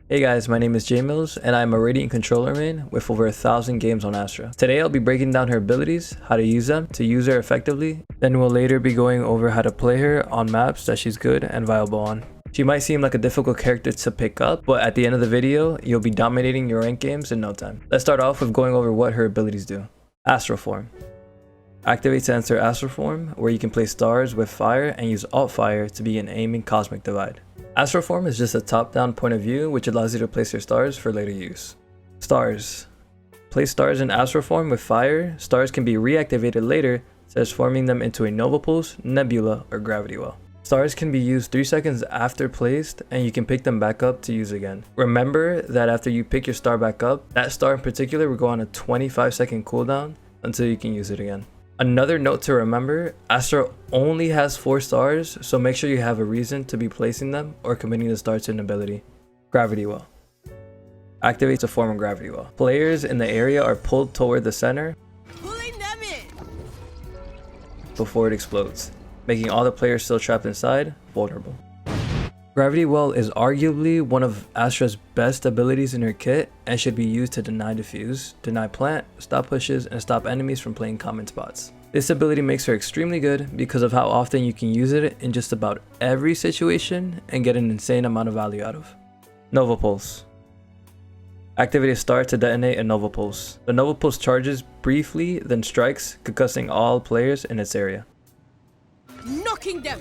Hey guys, my name is J Mills and I'm a Radiant controller main with over 1,000 games on Astra. Today I'll be breaking down her abilities, how to use them to use her effectively, then we'll later be going over how to play her on maps that she's good and viable on. She might seem like a difficult character to pick up, but at the end of the video, you'll be dominating your ranked games in no time. Let's start off with going over what her abilities do. Astral Form. Activate to enter Astral Form, where you can place stars with fire and use alt fire to begin aiming Cosmic Divide. Astral Form is just a top-down point of view which allows you to place your stars for later use. Stars. Place stars in Astral Form with fire. Stars can be reactivated later, transforming them into a Nova Pulse, Nebula, or Gravity Well. Stars can be used 3 seconds after placed, and you can pick them back up to use again. Remember that after you pick your star back up, that star in particular will go on a 25-second cooldown until you can use it again. Another note to remember, Astra only has 4 stars, so make sure you have a reason to be placing them or committing the star to an ability. Gravity Well. Activates a form of Gravity Well. Players in the area are pulled toward the center before it explodes, making all the players still trapped inside vulnerable. Gravity Well is arguably one of Astra's best abilities in her kit and should be used to deny defuse, deny plant, stop pushes, and stop enemies from playing common spots. This ability makes her extremely good because of how often you can use it in just about every situation and get an insane amount of value out of. Nova Pulse. Activate a star to detonate a Nova Pulse. The Nova Pulse charges briefly, then strikes, concussing all players in its area. Knocking them!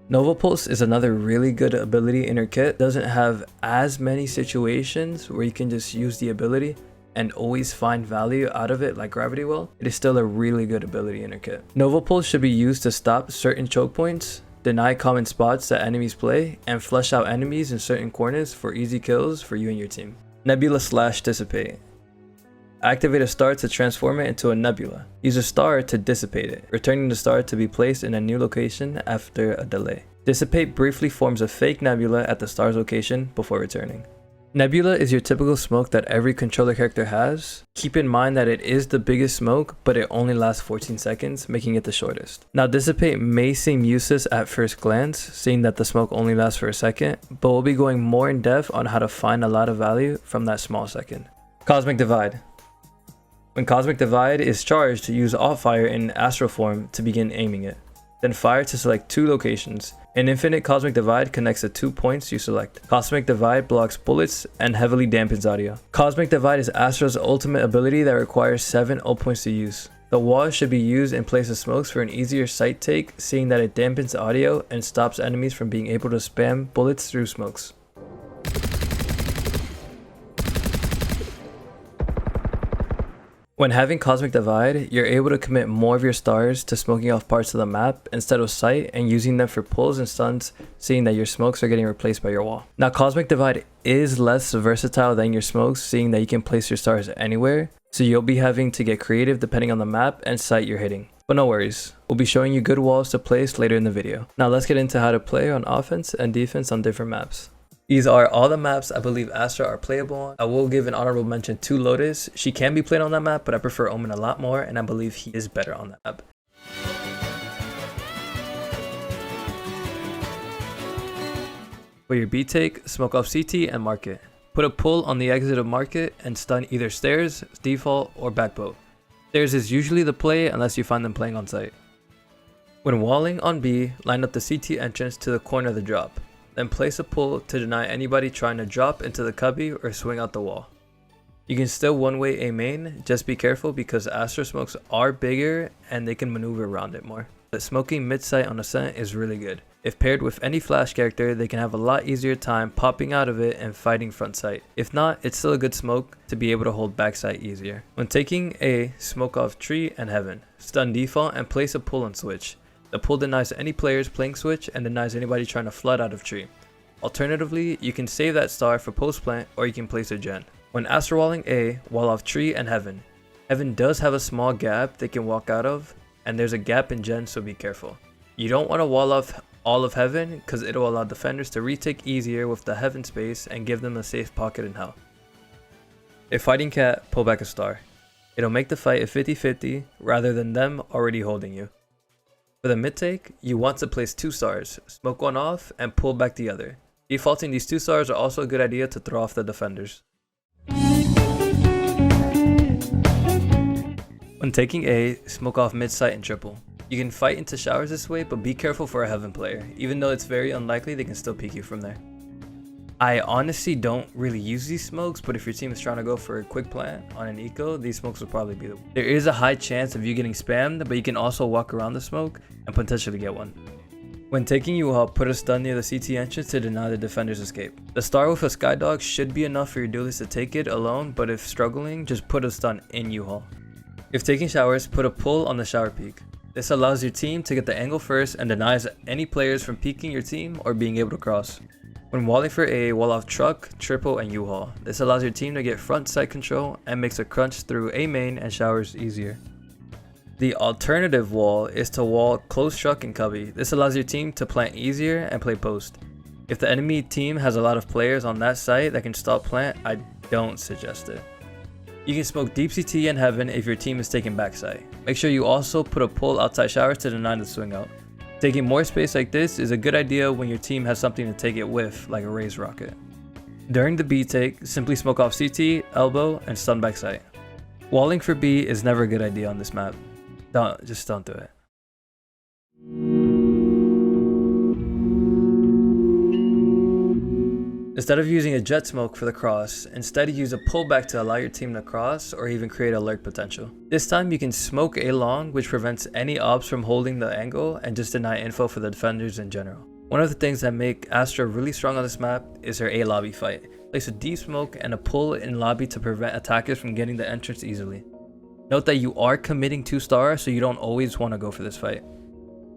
Nova Pulse is another really good ability in her kit. Doesn't have as many situations where you can just use the ability and always find value out of it like Gravity Well. It is still a really good ability in her kit. Nova Pulse should be used to stop certain choke points, deny common spots that enemies play, and flush out enemies in certain corners for easy kills for you and your team. Nebula / Dissipate. Activate a star to transform it into a nebula. Use a star to dissipate it, returning the star to be placed in a new location after a delay. Dissipate briefly forms a fake nebula at the star's location before returning. Nebula is your typical smoke that every controller character has. Keep in mind that it is the biggest smoke, but it only lasts 14 seconds, making it the shortest. Now Dissipate may seem useless at first glance, seeing that the smoke only lasts for a second, but we'll be going more in depth on how to find a lot of value from that small second. Cosmic Divide. When Cosmic Divide is charged, use alt fire in Astral Form to begin aiming it. Then fire to select 2 locations. An infinite Cosmic Divide connects the 2 points you select. Cosmic Divide blocks bullets and heavily dampens audio. Cosmic Divide is Astra's ultimate ability that requires 7 ult points to use. The wall should be used in place of smokes for an easier sight take, seeing that it dampens audio and stops enemies from being able to spam bullets through smokes. When having Cosmic Divide, you're able to commit more of your stars to smoking off parts of the map instead of sight and using them for pulls and stuns, seeing that your smokes are getting replaced by your wall. Now Cosmic Divide is less versatile than your smokes, seeing that you can place your stars anywhere, so you'll be having to get creative depending on the map and site you're hitting. But no worries, we'll be showing you good walls to place later in the video. Now let's get into how to play on offense and defense on different maps. These are all the maps I believe Astra are playable on. I will give an honorable mention to Lotus. She can be played on that map, but I prefer Omen a lot more, and I believe he is better on that map. For your B take, smoke off CT and market. Put a pull on the exit of market and stun either stairs, default, or backboat. Stairs is usually the play unless you find them playing on site. When walling on B, line up the CT entrance to the corner of the drop. Then place a pull to deny anybody trying to drop into the cubby or swing out the wall. You can still one-way a main, just be careful because Astra smokes are bigger and they can maneuver around it more. But smoking mid-sight on Ascent is really good. If paired with any flash character, they can have a lot easier time popping out of it and fighting front sight. If not, it's still a good smoke to be able to hold backside easier. When taking A, smoke off tree and heaven. Stun default and place a pull on switch. The pull denies any players playing switch and denies anybody trying to flood out of tree. Alternatively, you can save that star for post plant or you can place a gen. When Astra walling A, wall off tree and heaven. Heaven does have a small gap they can walk out of, and there's a gap in gen, so be careful. You don't want to wall off all of heaven because it'll allow defenders to retake easier with the heaven space and give them a safe pocket in hell. If fighting cat, pull back a star. It'll make the fight a 50-50 rather than them already holding you. For the mid take, you want to place 2 stars, smoke one off and pull back the other. Defaulting these 2 stars are also a good idea to throw off the defenders. When taking A, smoke off mid-sight and triple. You can fight into showers this way, but be careful for a Heaven player. Even though it's very unlikely, they can still peek you from there. I honestly don't really use these smokes, but if your team is trying to go for a quick plant on an eco, these smokes will probably be the one. There is a high chance of you getting spammed, but you can also walk around the smoke and potentially get one. When taking U-Haul, put a stun near the CT entrance to deny the defender's escape. The star with a Skydog should be enough for your duelist to take it alone, but if struggling, just put a stun in U-Haul. If taking showers, put a pull on the shower peak. This allows your team to get the angle first and denies any players from peeking your team or being able to cross. When walling for A, wall off truck, triple, and U-Haul. This allows your team to get front sight control and makes a crunch through A main and showers easier. The alternative wall is to wall close truck and cubby. This allows your team to plant easier and play post. If the enemy team has a lot of players on that site that can stop plant, I don't suggest it. You can smoke deep CT and Heaven if your team is taking backside. Make sure you also put a pull outside showers to deny the swing out. Taking more space like this is a good idea when your team has something to take it with, like a raised rocket. During the B take, simply smoke off CT, elbow, and stun backside. Walling for B is never a good idea on this map. Just don't do it. Instead of using a jet smoke for the cross, instead use a pullback to allow your team to cross or even create a lurk potential. This time you can smoke A long, which prevents any ops from holding the angle and just deny info for the defenders in general. One of the things that make Astra really strong on this map is her A lobby fight. Place a deep smoke and a pull in lobby to prevent attackers from getting the entrance easily. Note that you are committing 2 stars, so you don't always want to go for this fight.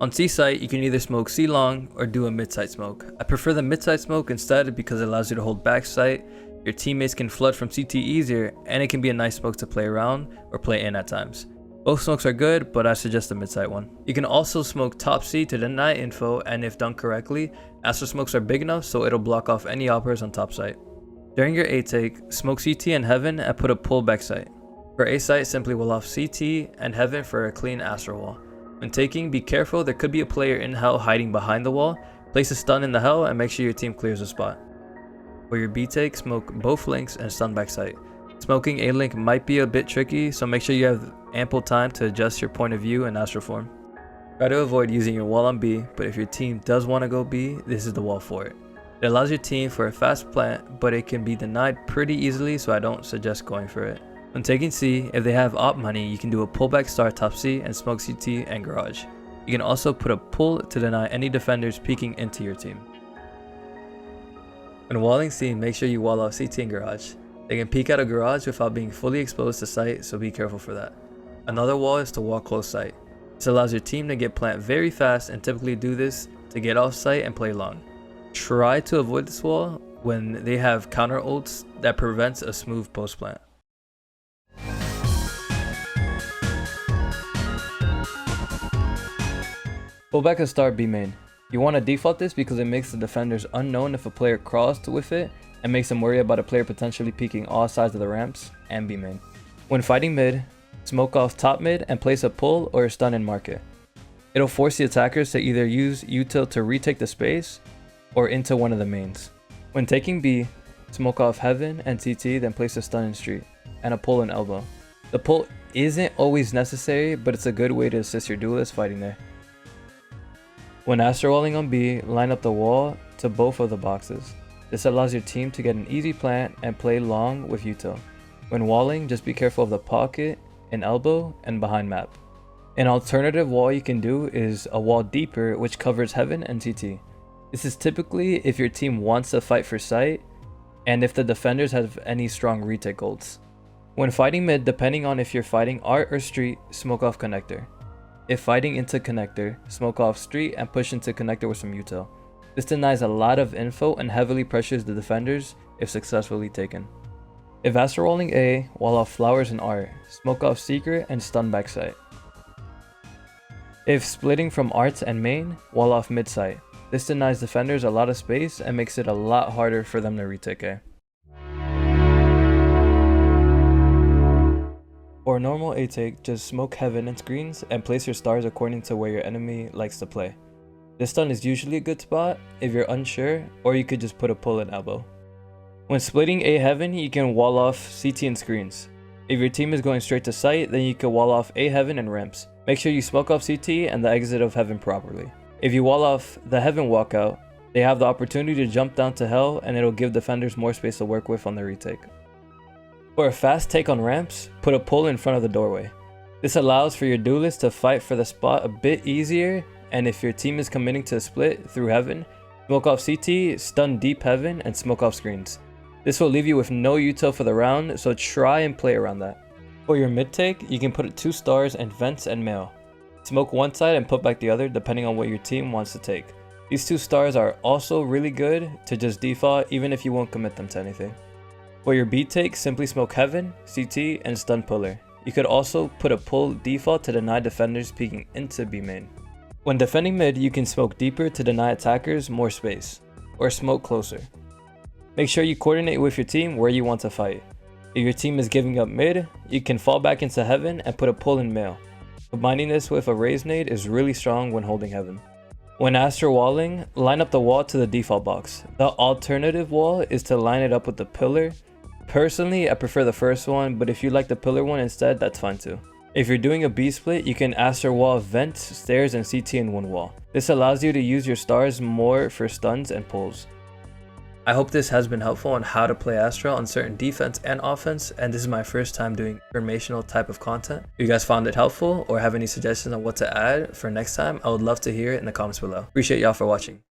On C site, you can either smoke C long or do a mid site smoke. I prefer the mid site smoke instead because it allows you to hold back sight, your teammates can flood from CT easier, and it can be a nice smoke to play around or play in at times. Both smokes are good, but I suggest the mid site one. You can also smoke top C to deny info, and if done correctly, Astra smokes are big enough so it'll block off any operas on top site. During your A take, smoke CT and Heaven and put a pull back site. For A site, simply wall off CT and Heaven for a clean Astra wall. When taking, be careful, there could be a player in hell hiding behind the wall. Place a stun in the hell and make sure your team clears the spot. For your B take, smoke both links and stun back sight. Smoking A link might be a bit tricky, so make sure you have ample time to adjust your point of view and Astra form. Try to avoid using your wall on B, but if your team does want to go B, this is the wall for it. It allows your team for a fast plant, but it can be denied pretty easily, so I don't suggest going for it. When taking C, if they have op money, you can do a pullback star top C and smoke CT and garage. You can also put a pull to deny any defenders peeking into your team. When walling C, make sure you wall off CT and garage. They can peek out of garage without being fully exposed to sight, so be careful for that. Another wall is to wall close sight. This allows your team to get plant very fast and typically do this to get off sight and play long. Try to avoid this wall when they have counter ults that prevents a smooth post plant. Pull back a star B main. You want to default this because it makes the defenders unknown if a player crossed with it and makes them worry about a player potentially peeking all sides of the ramps and B main. When fighting mid, smoke off top mid and place a pull or a stun in market. It'll force the attackers to either use util to retake the space or into one of the mains. When taking B, smoke off Heaven and CT, then place a stun in street and a pull in elbow. The pull isn't always necessary, but it's a good way to assist your duelist fighting there. When Astra walling on B, line up the wall to both of the boxes. This allows your team to get an easy plant and play long with util. When walling, just be careful of the pocket, an elbow, and behind map. An alternative wall you can do is a wall deeper which covers Heaven and CT. This is typically if your team wants to fight for sight and if the defenders have any strong retake ults. When fighting mid, depending on if you're fighting art or street, smoke off connector. If fighting into connector, smoke off street and push into connector with some util. This denies a lot of info and heavily pressures the defenders if successfully taken. If Astra rolling A, wall off flowers and art, smoke off secret and stun back sight. If splitting from arts and main, wall off mid sight. This denies defenders a lot of space and makes it a lot harder for them to retake A. For a normal A take, just smoke Heaven and screens and place your stars according to where your enemy likes to play. This stun is usually a good spot if you're unsure, or you could just put a pull in elbow. When splitting A heaven, you can wall off CT and screens. If your team is going straight to site, then you can wall off A heaven and ramps. Make sure you smoke off CT and the exit of heaven properly. If you wall off the heaven walkout, they have the opportunity to jump down to hell, and it'll give defenders more space to work with on the retake. For a fast take on ramps, put a pull in front of the doorway. This allows for your duelist to fight for the spot a bit easier, and if your team is committing to a split through heaven, smoke off CT, stun deep heaven, and smoke off screens. This will leave you with no util for the round, so try and play around that. For your mid take, you can put it 2 stars and vents and mail. Smoke one side and put back the other depending on what your team wants to take. These 2 stars are also really good to just default even if you won't commit them to anything. For your B take, simply smoke heaven, CT, and stun puller. You could also put a pull default to deny defenders peeking into B main. When defending mid, you can smoke deeper to deny attackers more space, or smoke closer. Make sure you coordinate with your team where you want to fight. If your team is giving up mid, you can fall back into heaven and put a pull in mail. Combining this with a raise nade is really strong when holding heaven. When Astra walling, line up the wall to the default box. The alternative wall is to line it up with the pillar. Personally, I prefer the first one, but if you like the pillar one instead, that's fine too. If you're doing a B split, you can Astra wall vents, stairs, and CT in one wall. This allows you to use your stars more for stuns and pulls. I hope this has been helpful on how to play Astra on certain defense and offense, and this is my first time doing informational type of content. If you guys found it helpful or have any suggestions on what to add for next time, I would love to hear it in the comments below. Appreciate y'all for watching.